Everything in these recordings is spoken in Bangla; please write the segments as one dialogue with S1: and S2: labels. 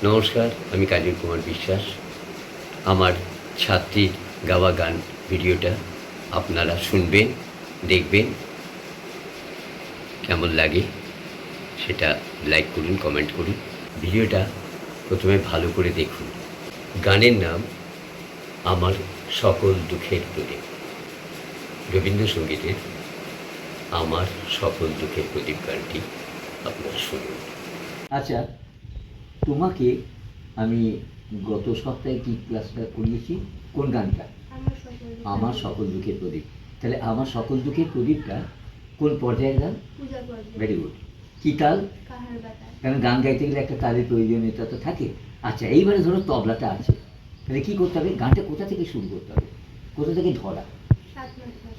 S1: নমস্কার, আমি কাজল কুমার বিশ্বাস। আমার ছাত্রীর গাওয়া গান ভিডিওটা আপনারা শুনবেন, দেখবেন, কেমন লাগে সেটা লাইক করুন, কমেন্ট করুন। ভিডিওটা প্রথমে ভালো করে দেখুন। গানের নাম আমার সকল দুঃখের প্রদীপ, রবীন্দ্রসঙ্গীতের আমার সকল দুঃখের প্রদীপ গানটি আপনারা শুনুন।
S2: আচ্ছা, তোমাকে আমি গত সপ্তাহে কি ক্লাসটা করিয়েছি? কোন গানটা? আমার সকল দুঃখের প্রদীপ। তাহলে আমার সকল দুঃখের প্রদীপটা কোন পর্যায়ের গান? Very good. কি তাল? কারণ গান গাইতে গেলে একটা তালের প্রয়োজনীয়তা তো থাকে। আচ্ছা, এইবারে ধরো তবলাটা আছে, তাহলে কি করতে হবে? গানটা কোথা থেকে শুরু করতে হবে, কোথা থেকে ধরা?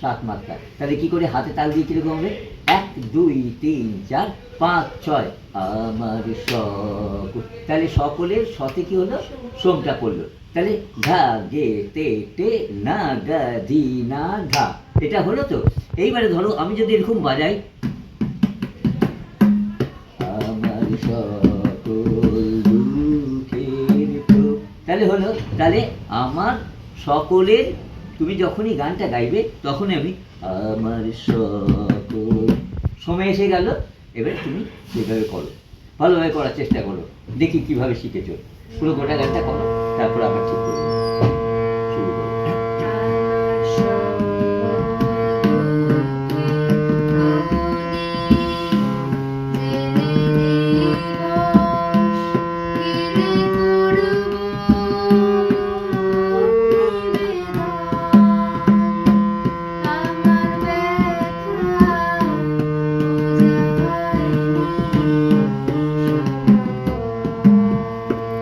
S2: 7 মাত্রা। তাহলে কি করে হাতে তাল দিয়ে কিরকম হবে? 1 2 3 4 5 6 আমার সকল। তাহলে সকলের সতে কি হলো? সোমটা পড়লো। তাহলে ঘা গে তে টে না গা ধি না ঘা, এটা হলো তো। এইবারে ধরো আমি যদি এরকম বাজাই, আমার সকল দুঃখের তাহলে হলো, তাহলে আমার সকলের, তুমি যখনই গানটা গাইবে তখনই আমি আমার সকল, সময় এসে গেল। এবার তুমি সেভাবে করো, ভালোভাবে করার চেষ্টা করো, দেখি কিভাবে শিখেছো। পুরো গোটা গানটা করো, তারপর আবার ঠিক করবো। শুরু করো।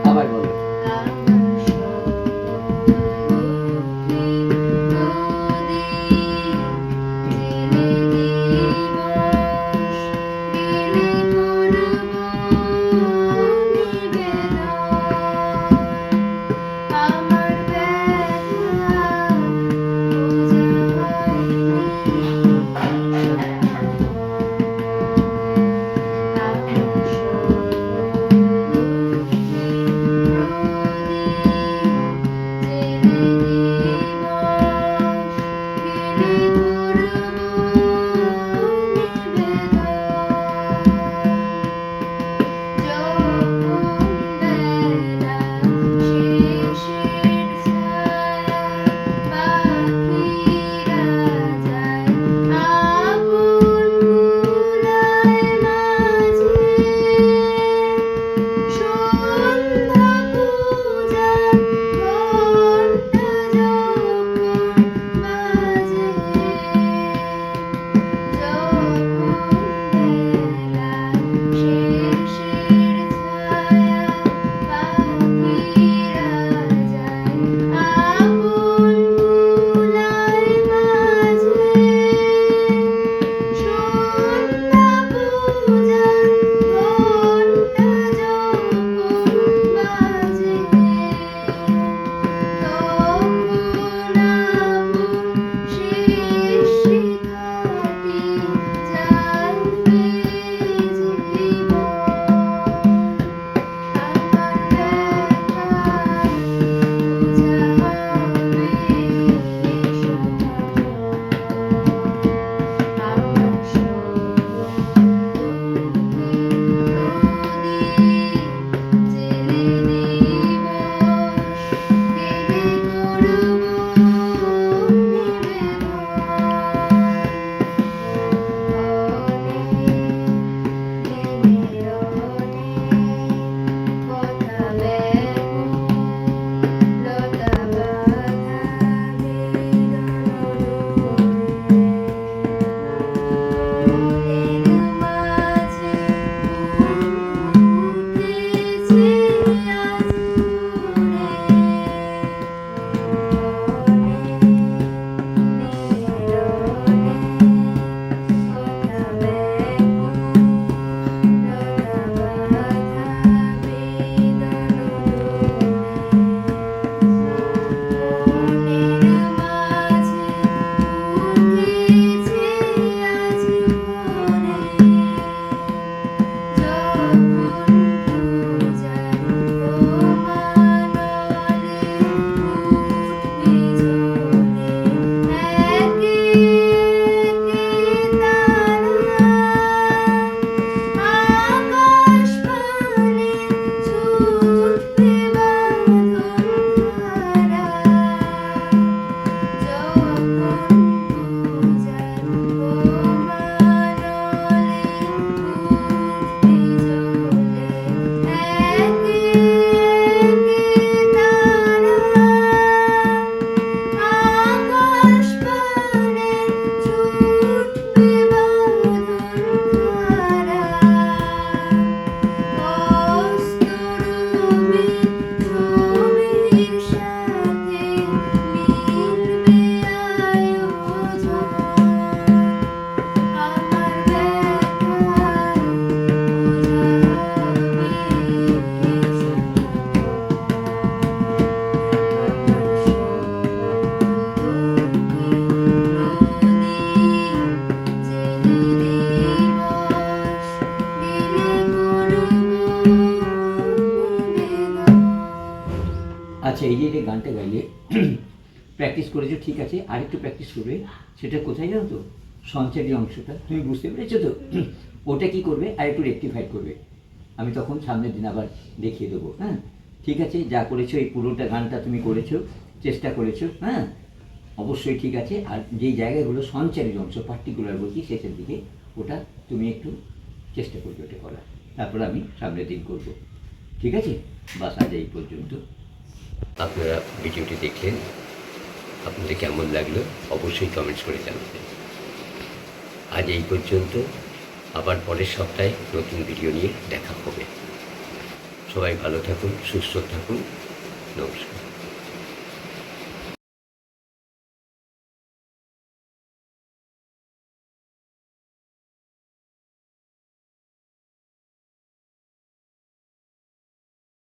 S2: আবার বলো। আচ্ছা, এই যে গানটা গাইলে প্র্যাকটিস করেছো, ঠিক আছে, আরেকটু প্র্যাকটিস করবে। সেটা কোথায় জানো তো? সঞ্চারী অংশটা তুমি বুঝতে পেরেছো তো? ওটা কি করবে, আর একটু রেকটিফাইড করবে। আমি তখন সামনের দিন আবার দেখিয়ে দেবো। হ্যাঁ, ঠিক আছে, যা করেছো এই পুরোটা গানটা তুমি করেছো, চেষ্টা করেছো। হ্যাঁ, অবশ্যই ঠিক আছে। আর যেই জায়গাগুলো সঞ্চারী অংশ পার্টিকুলার বলছি শেষের দিকে, ওটা তুমি একটু চেষ্টা করবে ওটা করার। তারপর আমি সামনের দিন করব। ঠিক আছে, বাস আজ এই পর্যন্ত।
S1: আপনারা ভিডিওটি দেখলেন, আপনাদের কেমন লাগলো অবশ্যই কমেন্টস করে জানাবেন। আজ এই পর্যন্ত, আবার পরের সপ্তাহে নতুন ভিডিও নিয়ে দেখা হবে। সবাই ভালো থাকুন, সুস্থ থাকুন, নমস্কার।